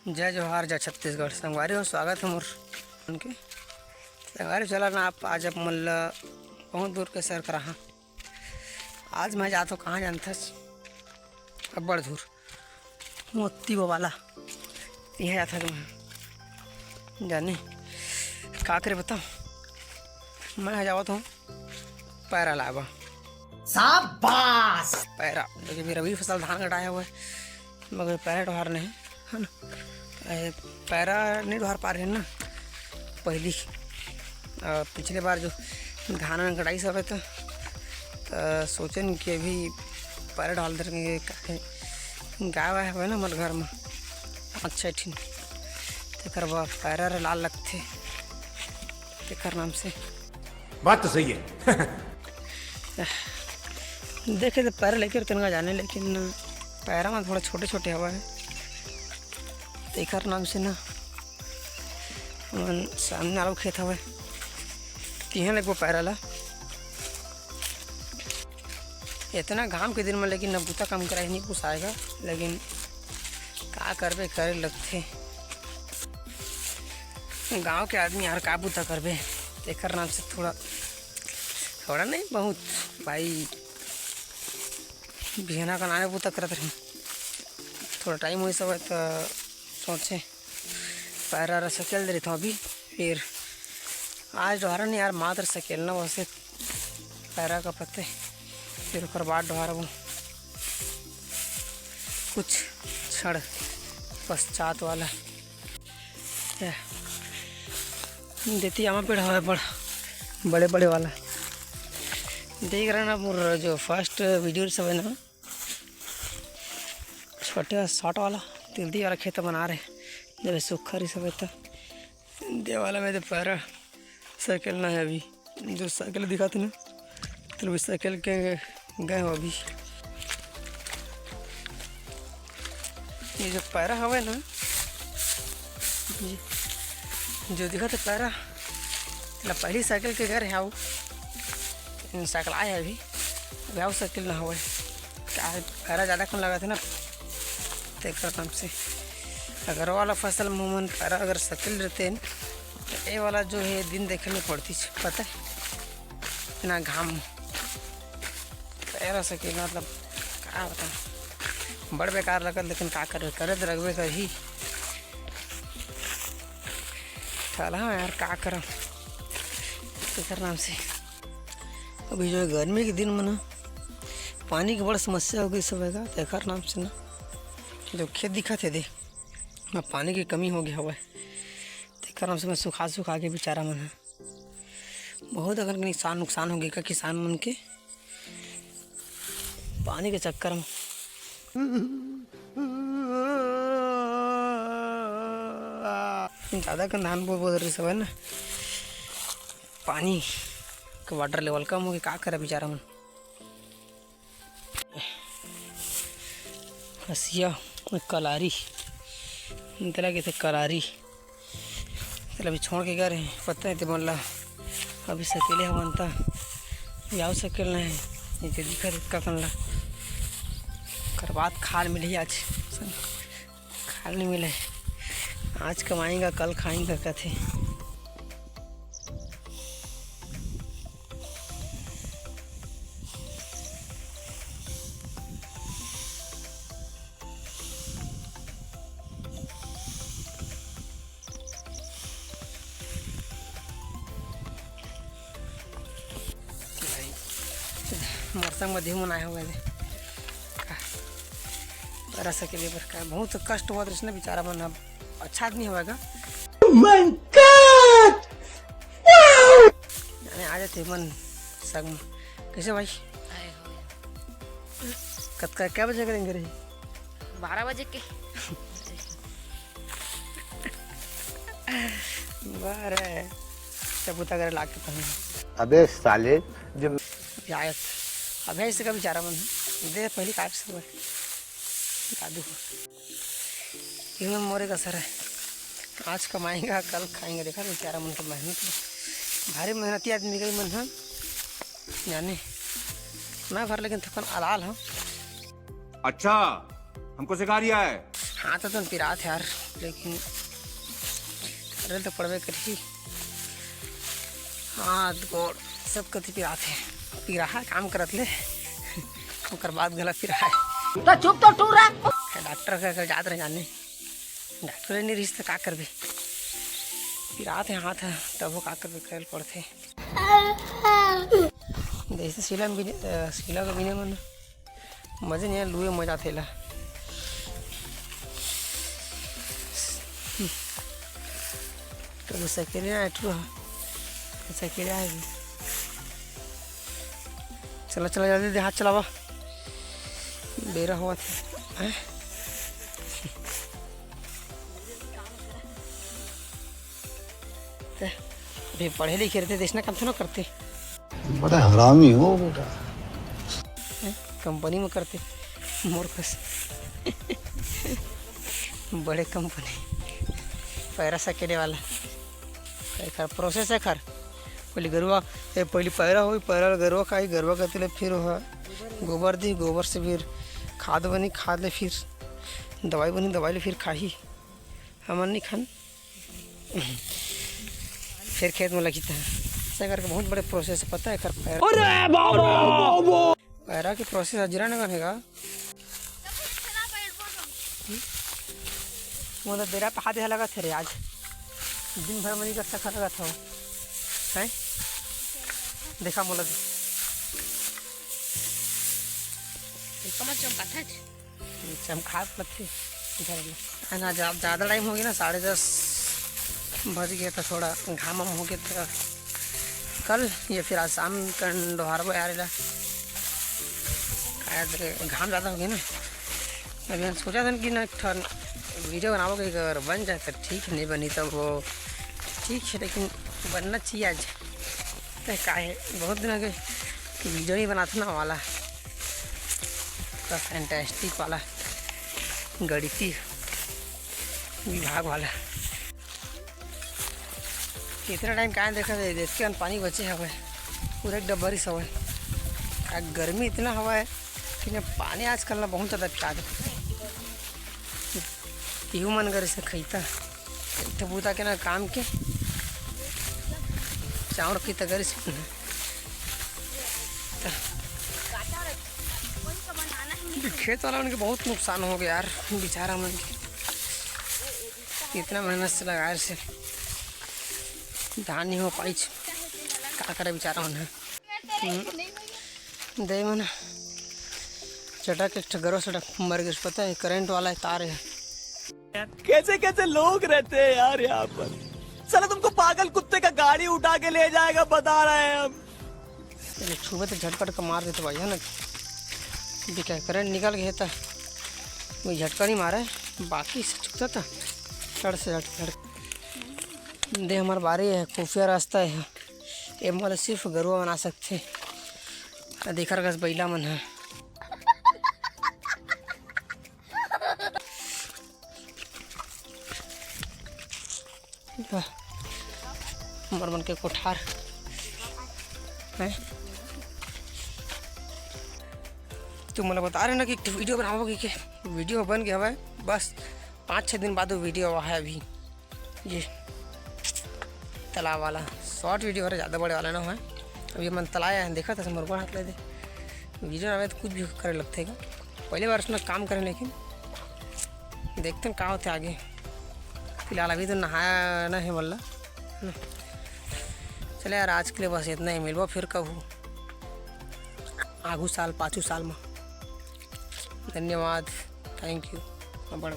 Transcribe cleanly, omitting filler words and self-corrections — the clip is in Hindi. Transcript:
जय जोहार जय छत्तीसगढ़ संगवारी हो स्वागत है मोर उनके संगवारी चला ना आप आज मतलब बहुत दूर के सैर करा। आज मैं जाता हूँ कहाँ जानता अब्बड़ दूर मोती वो वाला यह जाता कि मैं जाने का करे बताओ। मैं जावत हूँ पैरा लावा शाबाश। पैरा क्योंकि मेरा रबी फसल धान कटाया हुआ है मगर पैरा ढोहार नहीं है ना। पैरा नहीं ढोहार पा रहे हैं ना पहली पिछले बार जो धान कटाई सब है तो सोचन कि अभी पैरा डाल देंगे गाय वाय है ना हमारे घर में अच्छा ठीक तेकर पैरा लाल लगते तेकर नाम से बात तो सही है। देखे तो पैरा लेकर तनका जाने लेकिन पैरा में थोड़ा छोटे छोटे हवा है तेकर नाम से ना सामने आलू खेत हवा तिहे लगभग पैरा ला इतना घाम के दिन में लेकिन न बूता काम करा नहीं पुसाएगा लेकिन का करबे करे लगते गांव के आदमी यार का बूता करबे तेकर नाम से थोड़ा नहीं बहुत भाई बिहना का नाने बूता करत रही थोड़ा टाइम हुई सब तो सोचे पैरा सकेल दे रही था अभी फिर आज दोहरा नहीं यार मात्र सकेलना वैसे पैरा का पत्ते फिर उसके बाद दोहरा वो कुछ क्षण पश्चात वाला देती आमा पेड़ हवा बड़ा बड़े बड़े वाला देख रहे ना मोर जो फर्स्ट वीडियो सब है ना छोटे शॉर्ट वाला तिल्दी वाला खेत बना रहे जब सुखर सब है तो दे वाला में तो पैरा साइकिल ना है अभी जो साइकिल दिखाते ना तो भी साइकिल के गए हो अभी ये जो पैरा हवा ना जो दिखा था पैरा पहली साइकिल के घर है आओ साइकिल आए अभी गाँव साइकिल ना हुआ क्या पैरा ज़्यादा कम लगा था ना तेकर नाम से अगर वाला फसल मोमन पैरा अगर साइकिल रहते हैं तो ये वाला जो है दिन देखे में पड़ती पता है इतना घाम पैरा साइकिल मतलब क्या बता बड़ बेकार लगत लेकिन का करे तो रखबे कर ही चला यार का करम तेकर नाम से। अभी जो गर्मी के दिन में ना पानी की बड़ी समस्या हो गई सब है तेकर नाम से ना जो खेत दिखा थे दे ना पानी की कमी हो गया हुआ है तेकर नाम से मैं सुखा के बेचारा मन है बहुत अगर नुकसान हो गया का किसान मन के पानी के चक्कर में। ज़्यादा का धान बोल रही सब है ना पानी का वाटर लेवल कम हो गया का करे बेचारा मन हसिया कलारी तेरा के थे कलारी तेरा अभी छोड़ के गए रहे पता है तो बोला अभी सकेले हम बनता याव सकेल नहीं नीचे दिखा का कन ला कर बात खाल मिली आज खाल नहीं मिले आज कमाएंगा कल खाएंगा कथे मौसम में धीमन आया हुआ है पैरा सकेले पर का बहुत कष्ट हुआ तो बेचारा मन अब अच्छा आदमी होगा आ जाते मन संग में कैसे भाई कत क्या बजे करेंगे रही 12 बजे के 12 चबूता करे लाग के पहन अबे साले जब आयत अब है इसका बेचारा मन दे पहली काट सब दादू इनमें मोरे का सर है आज कमाएंगा कल खाएंगे देखा बेचारा मन का मेहनत भारी मेहनती आदमी गई मन है जाने ना भर लेकिन थकन अलाल हो। अच्छा हमको सिखा रिया है हाथ तो पिरात है यार, लेकिन अरे तो पड़वे करी। हाथ गोड़ सब कति पिरात है, पिराहा काम करत ले ओकर बाद गला पिराहा तो चुप तो टूरा। डॉक्टर का जात रहे जाने, डॉक्टर नहीं रिश्ते का करबे, पिरात है हाथ है तब वो का करबे करल पड़थे। जैसे सिला का बिना मन मजे नहीं लुए मजा थेला। तो सकेले ना एटू सकेले आएगी। चला चला जल्दी दे, हाथ चलावा बेरा हुआ था। अभी पढ़े लिखे रहते देश ना काम थोड़ा करते, बड़ा हरामी हो बेटा। कंपनी में करते मूर्खस बड़े कंपनी पैरा सकेले वाला खर प्रोसेस है। खर पहले गरुआ पहले पैरा हो, पैरा गरुआ खाई, गरुआ करते फिर हो गोबर दी, गोबर से फिर खाद बनी, खाद ले फिर दवाई बनी, दवाई ले फिर खाही। हमन नहीं खान फिर खेत में लगी था। ऐसा करके बहुत बड़े प्रोसेस है, पता है कर पैरा की प्रोसेस अजरा न बनेगा। मतलब बेरा पे हाथ लगा थे रे, आज दिन भर मनी का सखा लगा था है। देखा मोला चमका लगते ना, जब ज़्यादा टाइम हो गया ना 10:30 बज गया था, थोड़ा घाम हो गया था कल या फिर आज शाम कर दोहार यार घाम ज़्यादा हो गया ना। अभी सोचा था कि ना वीडियो बनाओगे अगर बन जाए तो ठीक है, नहीं बनी तो वो ठीक है, लेकिन बनना चाहिए आज। तो का है बहुत दिन आगे वीडियो नहीं बनाता ना वाला, तो फैंटास्टिक वाला गणितीय विभाग वाला कितना टाइम कहाँ देखा जाए, देख के पानी बचे हवा पूरा एक डब्बरी सब है। गर्मी इतना हवा है कि ना पानी आजकल ना बहुत ज़्यादा प्याद पीहू मन कर से खईता बूता के ना काम के चावड़ की तगर से खेत वाला उनके बहुत नुकसान हो गया यार, बेचारा मन के इतना मेहनत से लगाए से धान नहीं हो पाई, क्या करे बेचारा उन्हें दे मन चटक एक गरो सड़क मर गया। पता है करंट वाला तार है। कैसे कैसे लोग रहते हैं यार यहाँ पर, साला तुमको पागल कुत्ते का गाड़ी उठा के ले जाएगा बता रहे हैं हम। छुबे तो झटपट का मार देते भाई है ना, क्या करंट निकल गया था वही झटका नहीं मारा है, बाकी से छुपता था चढ़ से झटक दे। हमारे बारे है खुफिया रास्ता है, ये मतलब सिर्फ गरुआ बना सकते, देखा रखा बैला मन है। हमार मन के कोठार है। तुम मतलब बता रहे ना कि वीडियो बनाओगे कि वीडियो बन गया है, बस 5-6 दिन बाद वो वीडियो है। अभी ये तालाब वाला शॉर्ट वीडियो है, ज़्यादा बड़े वाला ना है। अभी मन तलाया है, देखा था मुर्गा हाथ ले दे वीडियो ना तो कुछ भी करे लगते है। पहले बार उसने काम करें, लेकिन देखते हैं क्या होते आगे। फिलहाल अभी तो नहाया ना है मल्ला। चले यार आज के लिए बस इतना ही, मिलवा फिर कब आगू साल 5 साल में। धन्यवाद, थैंक यू बड़ा।